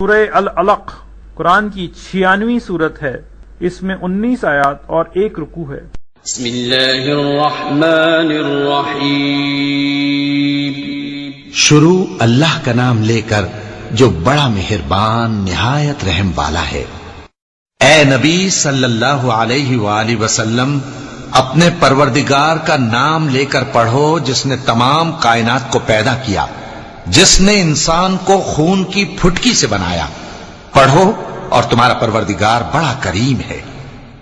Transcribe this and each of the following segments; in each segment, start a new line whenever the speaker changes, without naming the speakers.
سورہ العلق قرآن کی 96ویں صورت ہے، اس میں 19 آیات اور 1 رکوع ہے۔
بسم اللہ الرحمن الرحیم۔
شروع اللہ کا نام لے کر جو بڑا مہربان نہایت رحم والا ہے۔ اے نبی صلی اللہ علیہ وآلہ وسلم، اپنے پروردگار کا نام لے کر پڑھو جس نے تمام کائنات کو پیدا کیا، جس نے انسان کو خون کی پھٹکی سے بنایا۔ پڑھو اور تمہارا پروردگار بڑا کریم ہے،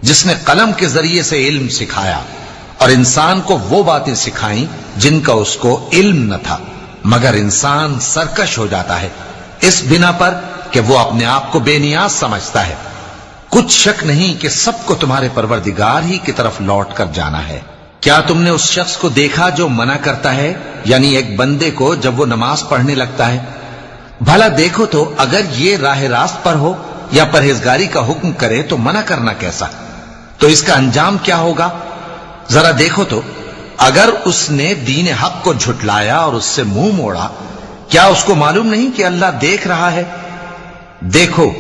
جس نے قلم کے ذریعے سے علم سکھایا اور انسان کو وہ باتیں سکھائیں جن کا اس کو علم نہ تھا، مگر انسان سرکش ہو جاتا ہے اس بنا پر کہ وہ اپنے آپ کو بے نیاز سمجھتا ہے۔ کچھ شک نہیں کہ سب کو تمہارے پروردگار ہی کی طرف لوٹ کر جانا ہے۔ کیا تم نے اس شخص کو دیکھا جو منع کرتا ہے، یعنی ایک بندے کو جب وہ نماز پڑھنے لگتا ہے؟ بھلا دیکھو تو اگر یہ راہ راست پر ہو یا پرہیزگاری کا حکم کرے تو منع کرنا کیسا؟ تو اس کا انجام کیا ہوگا؟ ذرا دیکھو تو اگر اس نے دین حق کو جھٹلایا اور اس سے منہ موڑا، کیا اس کو معلوم نہیں کہ اللہ دیکھ رہا ہے؟ دیکھو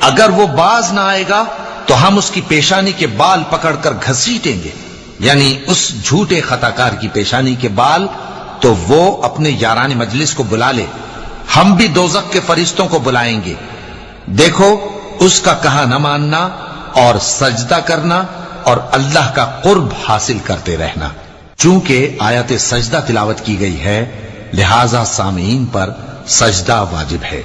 اگر وہ باز نہ آئے گا تو ہم اس کی پیشانی کے بال پکڑ کر گھسیٹیں گے، یعنی اس جھوٹے خطاکار کی پیشانی کے بال، تو وہ اپنے یاران مجلس کو بلا لے، ہم بھی دوزخ کے فرشتوں کو بلائیں گے۔ دیکھو اس کا کہا نہ ماننا اور سجدہ کرنا اور اللہ کا قرب حاصل کرتے رہنا۔ چونکہ آیت سجدہ تلاوت کی گئی ہے، لہذا سامعین پر سجدہ واجب ہے۔